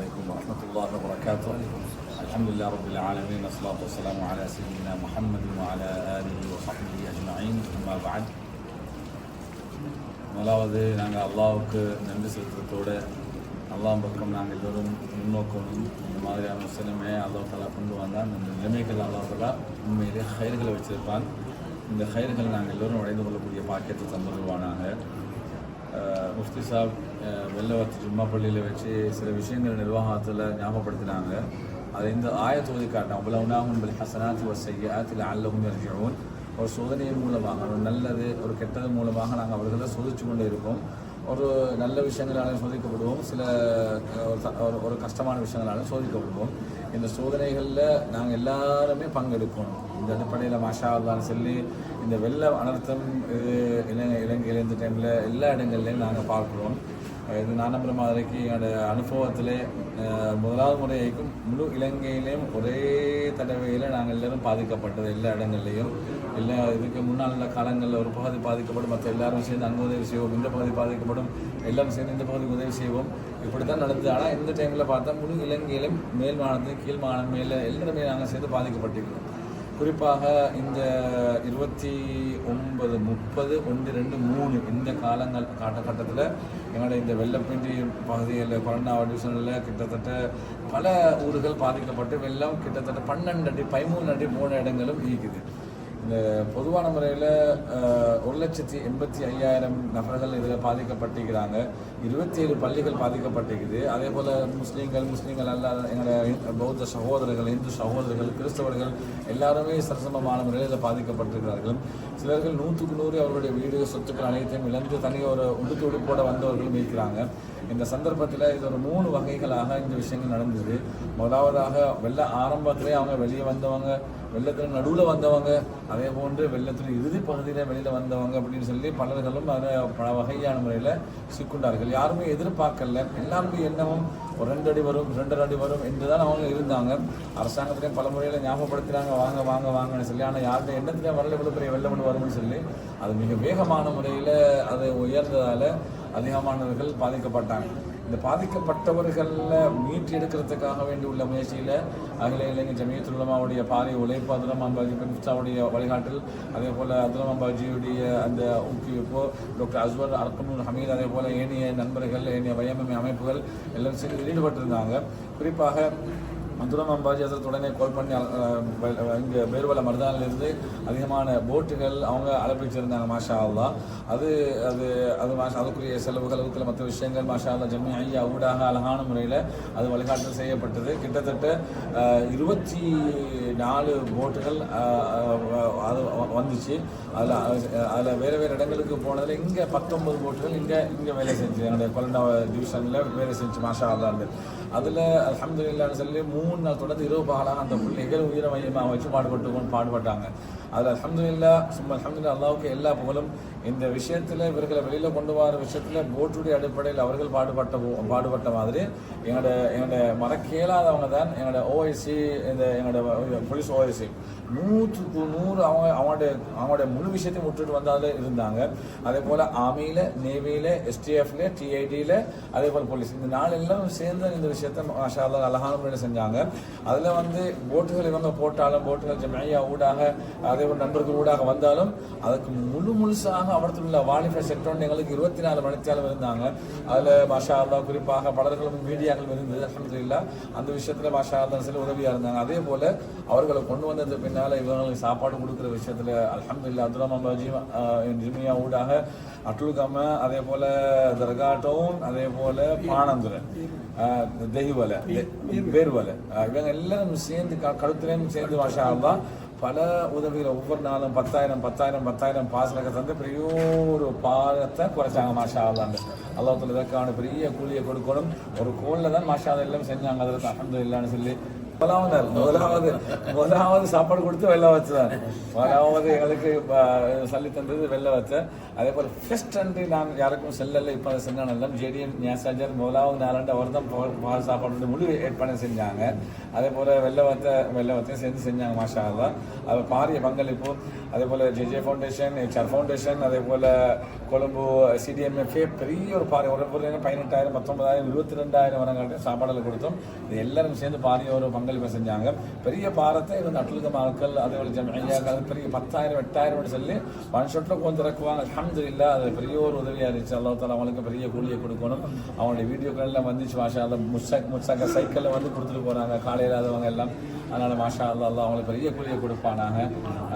عليكم ورحمة الله وبركاته. الحمد لله رب العالمين والصلاة والسلام على سيدنا محمد وعلى آله وصحبه أجمعين. أما بعد, முதலாவது நாங்கள் அல்லாஹ்வுக்கு நன்றி செலுத்துறதோடு அல்லாஹ் பக்கம் நாங்கள் எல்லோரும் முன்னோக்கணும். இந்த மாதிரியான முஸ்லிமே அல்லாஹ் தஆலா கொண்டு வந்தால் இந்த நிலைமைகள் அல்லாஹ் தஆலா உண்மையிலே ஹைர்களை வச்சிருப்பான். இந்த ஹைர்கள் நாங்கள் எல்லோரும் அடைந்து கொள்ளக்கூடிய பாக்கியத்தை தந்துருவானாங்க. முஃப்தி சாப் வெள்ளவத்து ஜும்மா பள்ளியில் வச்சு சில விஷயங்கள் நிர்வாகத்தில் ஞாபகப்படுத்தினாங்க. அதை இந்த ஆயத்தோதி காட்டான். அவ்வளவுனாகும் பில் ஹசனாத்தி வ ஸய்யிஆத்தி லஅல்லஹும் யர்ஜிஊன். ஒரு சோதனையின் மூலமாக, ஒரு நல்லது ஒரு கெட்டது மூலமாக நாங்கள் அவர்களை சோதிச்சு கொண்டே இருப்போம். ஒரு நல்ல விஷயங்களாலும் சோதிக்கப்படுவோம், சில ஒரு கஷ்டமான விஷயங்களாலும் சோதிக்கப்படுவோம். இந்த சோதனைகளில் நாங்கள் எல்லாருமே பங்கெடுக்கணும். இந்த அடிப்படையில் மாஷா அல்லான்னு சொல்லி இந்த வெள்ள அனர்த்தம் இலங்கையில் இந்த டைமில் எல்லா இடங்கள்லையும் நாங்கள் பார்க்குறோம். இது நான் நம்புகிற மாதிரிக்கு என்னோட அனுபவத்திலே முதலாவது முறைக்கும் முழு இலங்கையிலையும் ஒரே தடவையில் நாங்கள் எல்லோரும் பாதிக்கப்பட்டது. எல்லா இடங்கள்லையும் இல்லை, இதுக்கு முன்னால் உள்ள காலங்களில் ஒரு பகுதி பாதிக்கப்படும், மற்ற எல்லாரும் சேர்ந்து அங்கே உதவி செய்வோம், இந்த பகுதி பாதிக்கப்படும், எல்லாரும் சேர்ந்து இந்த பகுதிக்கு உதவி செய்வோம். இப்படி தான் நடந்தது. ஆனால் இந்த டைமில் பார்த்தா முழு இலங்கையிலும் மேல் மாநிலத்தில் கீழ் மாநிலம் மேலே எல்லாருமே நாங்கள் சேர்ந்து பாதிக்கப்பட்டிருக்கிறோம். குறிப்பாக இந்த 29, 30, 1, 2, 3 இந்த காலகட்டத்தில் எங்களுடைய இந்த வெள்ளப்பிண்டி பகுதியில் கொரோனா டிவிஷனில் கிட்டத்தட்ட பல ஊர்கள் பாதிக்கப்பட்டு வெள்ளம் கிட்டத்தட்ட 12 அடி 13 அடி போன இடங்களும் இருக்குது. இந்த பொதுவான முறையில் 1,85,000 நபர்கள் இதில் பாதிக்கப்பட்டிருக்கிறாங்க. 27 பள்ளிகள் பாதிக்கப்பட்டிருக்குது. அதே போல் முஸ்லீம்கள் அல்லாத எங்களோட பௌத்த சகோதரர்கள், இந்து சகோதரர்கள், கிறிஸ்தவர்கள் எல்லாருமே சரிசமமான முறையில் இதில் பாதிக்கப்பட்டிருக்கிறார்கள். சிலர்கள் 100க்கு 100 அவருடைய வீடு சொத்துக்கள் அனைத்தையும் இழந்து தனியாக ஒரு உடுப்போடு வந்தவர்களும் இருக்கிறாங்க. இந்த சந்தர்ப்பத்தில் இது ஒரு 3 வகைகளாக இந்த விஷயங்கள் நடந்தது. முதலாவதாக வெள்ள ஆரம்பத்திலே அவங்க வெளியே வந்தவங்க, வெள்ளத்தில் நடுவில் வந்தவங்க, அதே போன்று வெள்ளத்தில் இறுதி பகுதியில் வெளியில் வந்தவங்க அப்படின்னு சொல்லி பலர்களும் அதில் பல வகையான முறையில் சிக்குண்டார்கள். யாருமே எதிர்பார்க்கல. எல்லாருமே என்னவும் ஒரு 2 அடி வரும், 2.5 அடி வரும் என்று தான் அவங்க இருந்தாங்க. அரசாங்கத்திலையும் பல முறையில் ஞாபகப்படுத்துகிறாங்க, வாங்கன்னு சொல்லி. ஆனால் யாருடைய எண்ணத்திலே வரல இவ்வளோ பெரிய வெள்ளம் வரும்னு சொல்லி அது மிக வேகமான முறையில் அது உயர்ந்ததால் அதிகமானவர்கள் பாதிக்கப்பட்டாங்க. இந்த பாதிக்கப்பட்டவர்களில் மீட்டு எடுக்கிறதுக்காக வேண்டி உள்ள முயற்சியில் அகில இலங்கை ஜமியத்துல் உலமாவுடைய பாரிய உழைப்பு, அப்துல் பாஜி பின்ஸ்டாவுடைய வழிகாட்டல், அதே போல் அப்துல் பாஜியுடைய அந்த ஊக்குவிப்பு, டாக்டர் அஸ்வர் அர்கமுல் ஹமீத், அதே போல் ஏனைய நண்பர்கள், ஏனைய வயமமை அமைப்புகள் எல்லாம் சேர்ந்து ஈடுபட்டிருந்தாங்க. குறிப்பாக அப்துல் பாஜி அதற்கு உடனே கால் பண்ணி இங்கே பேர்வல மருதானிலிருந்து அதிகமான போட்டுகள் அவங்க அழைப்பிச்சிருந்தாங்க. மாஷா அல்லா. அதுக்குரிய செலவுகள், அதுக்குள்ள மற்ற விஷயங்கள் மாஷா அல்லா ஜம்மி ஐயா ஊடாக அழகான முறையில் அது வழிகாட்டல் செய்யப்பட்டது. கிட்டத்தட்ட 24 போட்டுகள் அது வந்துச்சு. அதில் வேறு இடங்களுக்கு போனதில் இங்கே 19 போட்டுகள் இங்கே வேலை செஞ்சு என்னுடைய கொலண்டா டிவிஷனில் வேலை செஞ்சு மாஷா அல்லாண்டு. அதில் அல்ஹம்துலில்லாஹ்னு சொல்லி 3 நாள் தொடர்ந்து 20 பகலாக அந்த பிள்ளைகள் உயிரை மையமாக வச்சு பாடுபட்டாங்க. அதில் அல்ஹம்துலில்லாஹ் அல்லாஹ்வுக்கு எல்லா புகழும். இந்த விஷயத்தில் இவர்களை வெளியில் கொண்டு வர விஷயத்தில் போட்டுடைய அடிப்படையில் அவர்கள் பாடுபட்ட மாதிரி எங்களோட மறக்கேலாதவங்க தான் எங்களோட ஓஐசி, இந்த எங்களோட போலீஸ் ஓஐசி 100க்கு 100 அவங்களுடைய முழு விஷயத்தையும் விட்டுட்டு வந்து அதில் இருந்தாங்க. அதே போல் ஆர்மியில், நேவியில், எஸ்டிஎஃப்ல, டிஐடியில், அதே போல் போலீஸ், இந்த 4 எல்லாரும் சேர்ந்து இந்த விஷயத்தை மாஷா அல்லாஹ் அழகான முறையில் செஞ்சாங்க. அதில் வந்து போட்டுகள் இவங்க போட்டாலும், போட்டுகள் ஜமையா ஊடாக, அதே போல் நண்பர்கள் ஊடாக வந்தாலும் அதுக்கு முழுசாக அவரத்தில் உள்ள வாலிபர் செக்டர் எங்களுக்கு 24 மணித்தியாலும் இருந்தாங்க. அதில் மாஷா அல்லாஹ் குறிப்பாக பலர்களும் மீடியாக்கள் இருந்தது. அல்ஹம்துலில்லாஹ் அந்த விஷயத்தில் மாஷா அல்லாஹ் சொல்லி உதவியாக இருந்தாங்க. அதே போல் அவர்களை கொண்டு வந்தது பின்னால் இவங்களுக்கு சாப்பாடு கொடுக்குற விஷயத்தில் அல்ஹம்துலில்லாஹ் அப்துல் பாஜி ஜிமியா ஊடாக அட்டுல்கம, அதே போல் தர்கா டவுன், அதே போல் பாணந்துரை, தெஹிவலை, பேர்வலை, இவங்க எல்லாரும் சேர்ந்து கழுத்துலேயும் சேர்ந்து மாஷா அல்லாஹ் பல உதவிகள் ஒவ்வொரு நாளும் 10,000 பாசனத்தை தந்து பெரிய ஒரு பாலத்தை குறைச்சாங்க. மாஷா அல்லாண்டு அல்லாஹ் தஆலா இதற்கான பெரிய கூலியை கொடுக்கணும். ஒரு கோலில் தான் மாஷா அல்லா எல்லாம் செஞ்சாங்க. அதில் அல்ஹம்துலில்லாஹ்னு சொல்லி முதலாவது சாப்பாடு கொடுத்து வெள்ள வச்சுதான். முதலாவது எங்களுக்கு சொல்லி தந்தது வெள்ள வச்ச. அதே போல் ஃபர்ஸ்ட் அன்று நான் யாருக்கும் செல்லல. இப்போ செஞ்சானெல்லாம் ஜேடிஎம் நியாசாஜர் முதலாவது நாளாண்டு அவர் தான் பால் சாப்பாடு முழு ஏற்பாடு செஞ்சாங்க. அதே போல் வெள்ள வத்தையும் சேர்ந்து செஞ்சாங்க. மாஷா அல்லாஹ் அது பாரிய பங்களிப்பு. அதே போல் ஜேஜே ஃபவுண்டேஷன், HR ஃபவுண்டேஷன், அதே போல் கொழும்பு CDMFA பெரிய ஒரு பாறை ஒரு 18,000 19,000 22,000 வரங்காட்டி சாப்பாடுகள் கொடுத்தோம். இது எல்லாரும் சேர்ந்து பாரிய ஒரு பங்களிப்பை செஞ்சாங்க. பெரிய பாரத்தை இந்த நட்டுலுக்க மக்கள் அதே போல் ஜம்ஐயாக்கள் பெரிய 10,000 8,000 சொல்லி ஒன் ஷாட்டில் கொஞ்சம் இறக்குவாங்க. அல்ஹம்துலில்லாஹ் அது பெரிய ஒரு உதவியாக இருந்துச்சு. அல்லாஹ் தாலா அவங்களுக்கு பெரிய கூலியை கொடுக்கணும். அவங்களுடைய வீடியோக்கள்லாம் வந்துச்சு மாஷா அல்லாஹ். முஸ்ஸாக சைக்கிளில் வந்து கொடுத்துட்டு போனாங்க காலையில் ஆதவங்க எல்லாம். அதனால் மாஷா அல்லாஹ் அவங்களுக்கு பெரிய கூலியை கொடுப்பானாங்க.